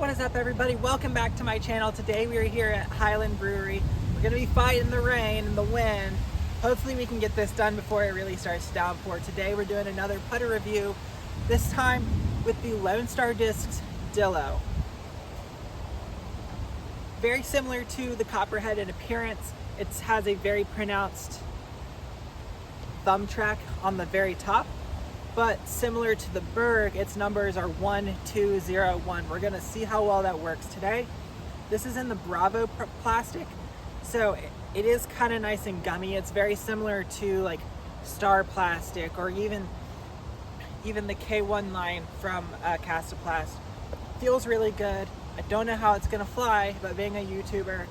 What is up, everybody? Welcome back to my channel. Today we are here at Highland Brewery. We're going to be fighting the rain and the wind. Hopefully we can get this done before it really starts to downpour. Today we're doing another putter review, this time with the Lone Star Discs Dillo. Very similar to the Copperhead in appearance. It has a very pronounced thumb track on the very top, but similar to the Berg, its numbers are 1, 2, 0, 1. We're gonna see how well that works today. This is in the Bravo plastic, so it is kind of nice and gummy. It's very similar to like Star Plastic or even the K1 line from Castaplast. Feels really good. I don't know how it's gonna fly, but being a YouTuber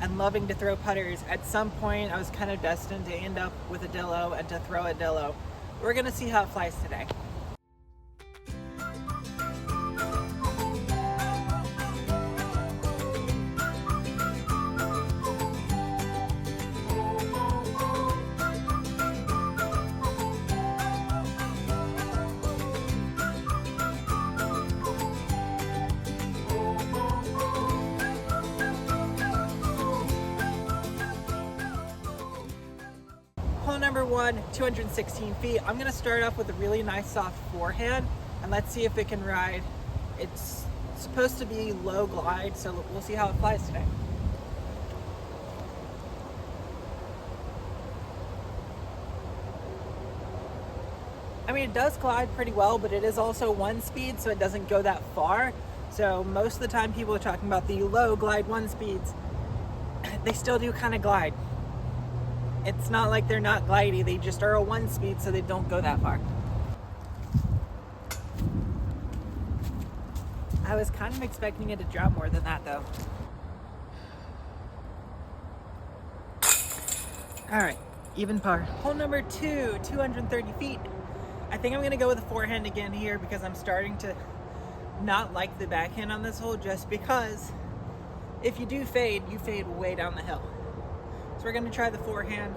and loving to throw putters, at some point I was kind of destined to end up with a Dillo and to throw a Dillo. We're gonna see how it flies today. Hole number 1, 216 feet. I'm gonna start off with a really nice soft forehand and let's see if it can ride. It's supposed to be low glide, so we'll see how it flies today. I mean, it does glide pretty well, but it is also 1 speed, so it doesn't go that far. So most of the time people are talking about the low glide 1 speeds. They still do kind of glide. It's not like they're not glidey, they just are a 1 speed, so they don't go that far. I was kind of expecting it to drop more than that though. Alright, even par. Hole number 2, 230 feet. I think I'm gonna go with a forehand again here because I'm starting to not like the backhand on this hole, just because if you do fade, you fade way down the hill. So we're gonna try the forehand.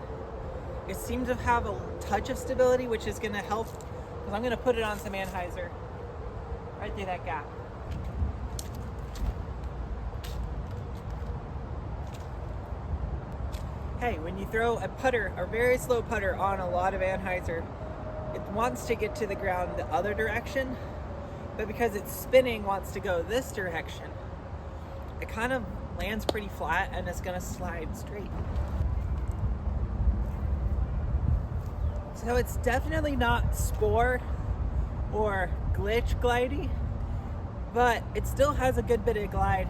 It seems to have a touch of stability, which is gonna help, because I'm gonna put it on some anhyzer right through that gap. Hey, when you throw a putter, a very slow putter on a lot of anhyzer, it wants to get to the ground the other direction, but because it's spinning, wants to go this direction. It kind of lands pretty flat and it's gonna slide straight. So it's definitely not spore or glitch glidey, but it still has a good bit of glide.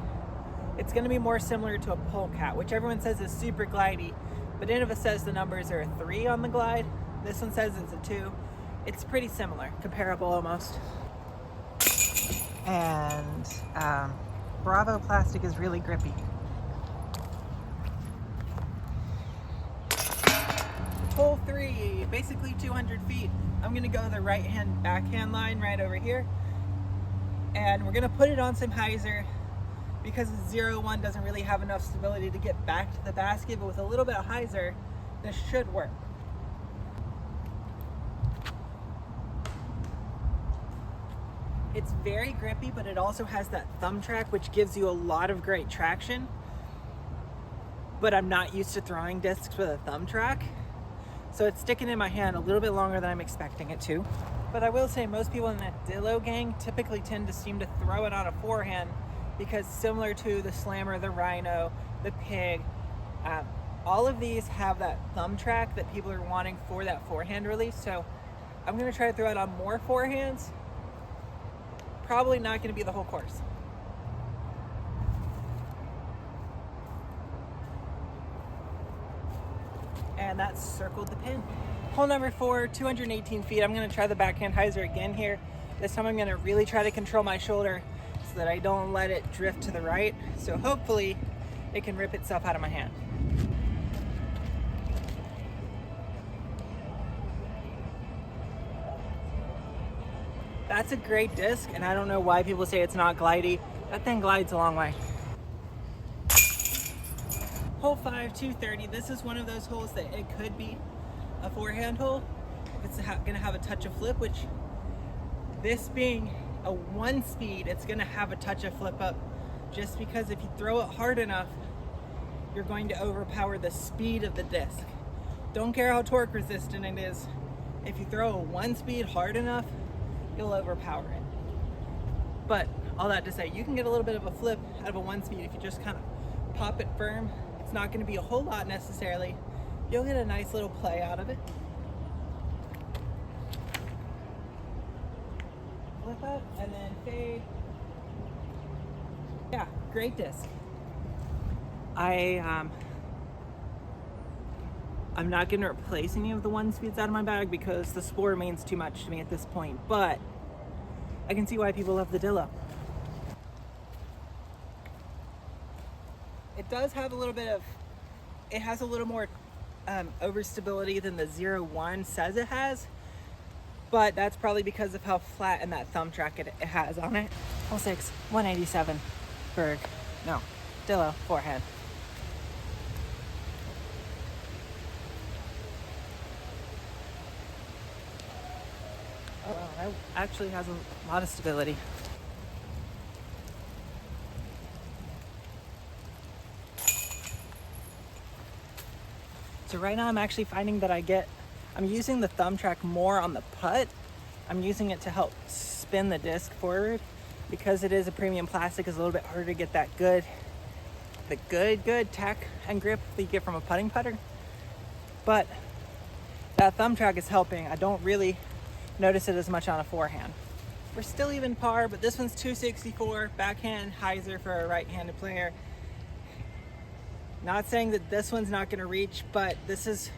It's gonna be more similar to a polecat, which everyone says is super glidey, but Innova says the numbers are a 3 on the glide. This one says it's a 2. It's pretty similar, comparable almost. And Bravo plastic is really grippy. Hole 3, basically 200 feet. I'm gonna go the right hand backhand line right over here. And we're gonna put it on some hyzer because the 0-1 doesn't really have enough stability to get back to the basket, but with a little bit of hyzer, this should work. It's very grippy, but it also has that thumb track, which gives you a lot of great traction. But I'm not used to throwing discs with a thumb track, so it's sticking in my hand a little bit longer than I'm expecting it to. But I will say most people in that Dillo gang typically tend to seem to throw it on a forehand because similar to the Slammer, the Rhino, the Pig, all of these have that thumb track that people are wanting for that forehand release. So I'm gonna try to throw it on more forehands. Probably not gonna be the whole course. And that's circled the pin. Hole number 4, 218 feet. I'm gonna try the backhand hyzer again here. This time I'm gonna really try to control my shoulder so that I don't let it drift to the right. So hopefully it can rip itself out of my hand. That's a great disc, and I don't know why people say it's not glidey. That thing glides a long way. Hole 5, 230. This is one of those holes that it could be a forehand hole. It's gonna have a touch of flip, which this being a 1-speed, it's gonna have a touch of flip up, just because if you throw it hard enough, you're going to overpower the speed of the disc. Don't care how torque resistant it is. If you throw a 1-speed hard enough, you'll overpower it. But all that to say, you can get a little bit of a flip out of a 1-speed if you just kind of pop it firm. It's not going to be a whole lot necessarily. You'll get a nice little play out of it. Flip up and then fade. Yeah, great disc. I'm not going to replace any of the 1-speeds out of my bag because the Spore means too much to me at this point, but I can see why people love the Dillo. It does have a little bit of, it has a little more overstability than the 01 says it has, but that's probably because of how flat and that thumb track it has on it. 06, 187, Berg, no, Dillo, forehand. Oh, wow, that actually has a lot of stability. So right now I'm actually finding that I'm using the thumb track more on the putt. I'm using it to help spin the disc forward. Because it is a premium plastic, it's a little bit harder to get that good tack and grip that you get from a putting putter. But that thumb track is helping. I don't really notice it as much on a forehand. We're still even par, but this one's 264, backhand hyzer for a right-handed player. Not saying that this one's not gonna reach, but this is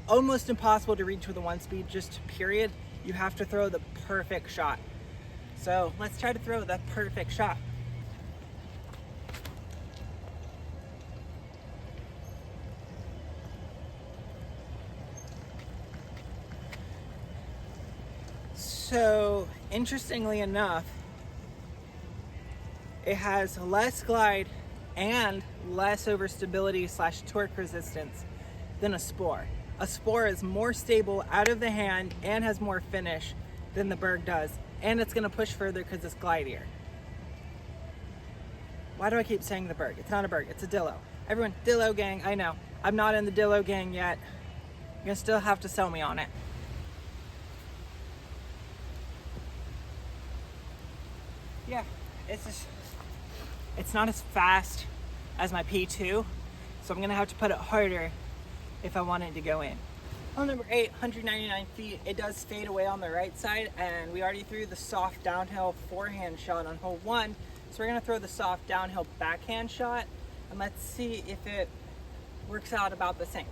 almost impossible to reach with a 1-speed, just period. You have to throw the perfect shot. So let's try to throw the perfect shot. So interestingly enough, it has less glide and less overstability / torque resistance than a Spore. A Spore is more stable out of the hand and has more finish than the Berg does. And it's gonna push further because it's glidier. Why do I keep saying the Berg? It's not a Berg, it's a Dillo. Everyone, Dillo gang, I know. I'm not in the Dillo gang yet. You're gonna still have to sell me on it. Yeah, it's not as fast as my P2, so I'm gonna have to put it harder if I want it to go in. Hole number 8, 199 feet. It does fade away on the right side, and we already threw the soft downhill forehand shot on hole 1. So we're gonna throw the soft downhill backhand shot, and let's see if it works out about the same.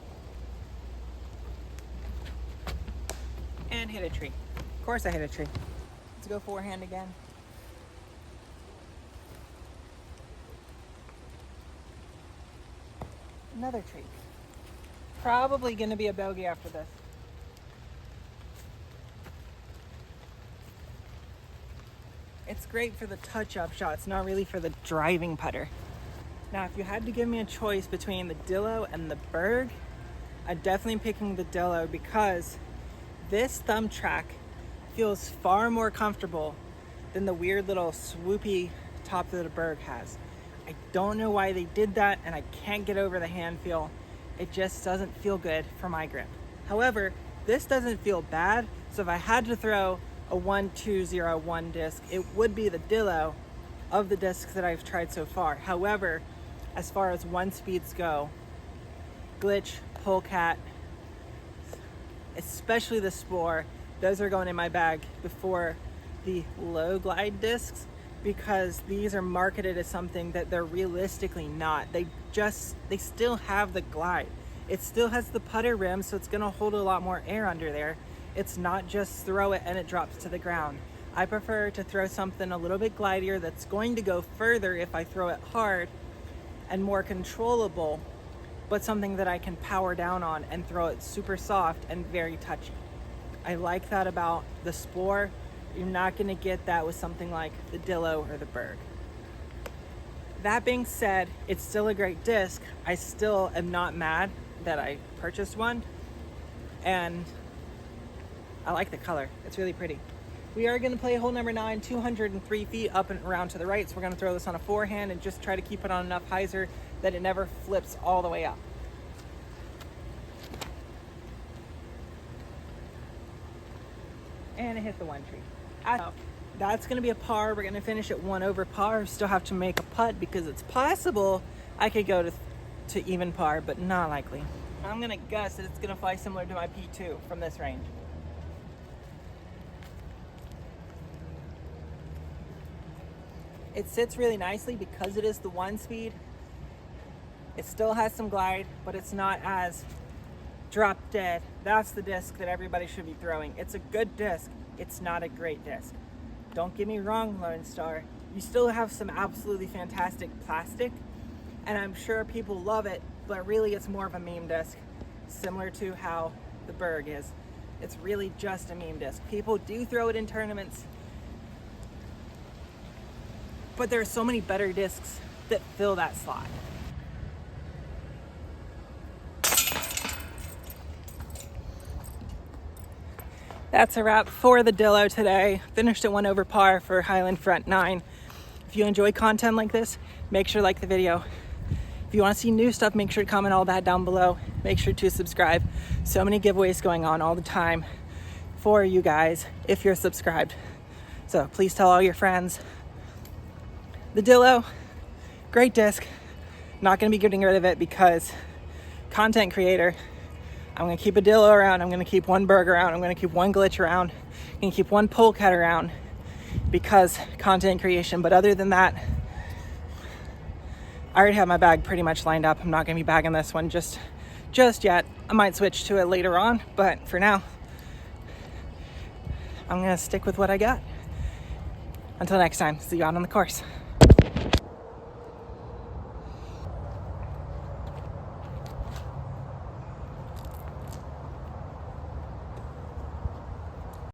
And hit a tree. Of course I hit a tree. Let's go forehand again. Another tree. Probably gonna be a bogey after this. It's great for the touch-up shots, not really for the driving putter. Now, if you had to give me a choice between the Dillo and the Berg, I'm definitely picking the Dillo because this thumb track feels far more comfortable than the weird little swoopy top that the Berg has. I don't know why they did that, and I can't get over the hand feel. It just doesn't feel good for my grip. However, this doesn't feel bad, so if I had to throw a 1201 disc, it would be the Dillo of the discs that I've tried so far. However, as far as 1-speeds go, Glitch, Polecat, especially the Spore, those are going in my bag before the low glide discs, because these are marketed as something that they're realistically not. They still have the glide. It still has the putter rim, so it's gonna hold a lot more air under there. It's not just throw it and it drops to the ground. I prefer to throw something a little bit glidier that's going to go further if I throw it hard and more controllable, but something that I can power down on and throw it super soft and very touchy. I like that about the Spore. You're not gonna get that with something like the Dillo or the Berg. That being said, it's still a great disc. I still am not mad that I purchased one, and I like the color. It's really pretty. We are going to play hole number 9, 203 feet up and around to the right. So we're going to throw this on a forehand and just try to keep it on enough hyzer that it never flips all the way up. And it hit the one tree. That's going to be a par. We're going to finish at 1 over par. Still have to make a putt because it's possible I could go to even par, but not likely. I'm going to guess that it's going to fly similar to my P2 from this range. It sits really nicely because it is the 1 speed. It still has some glide, but it's not as drop dead. That's the disc that everybody should be throwing. It's a good disc. It's not a great disc. Don't get me wrong, Lone Star. You still have some absolutely fantastic plastic, and I'm sure people love it, but really it's more of a meme disc, similar to how the Berg is. It's really just a meme disc. People do throw it in tournaments, but there are so many better discs that fill that slot. That's a wrap for the Dillo today. Finished at 1 over par for Highland front 9. If you enjoy content like this, make sure to like the video. If you want to see new stuff, make sure to comment all that down below. Make sure to subscribe. So many giveaways going on all the time for you guys if you're subscribed. So please tell all your friends. The Dillo, great disc. Not going to be getting rid of it because content creator. I'm going to keep a Dillo around. I'm going to keep one Berg around. I'm going to keep one glitch around. I'm going to keep one pole cut around because content creation. But other than that, I already have my bag pretty much lined up. I'm not going to be bagging this one just yet. I might switch to it later on, but for now, I'm going to stick with what I got. Until next time, see you out on the course.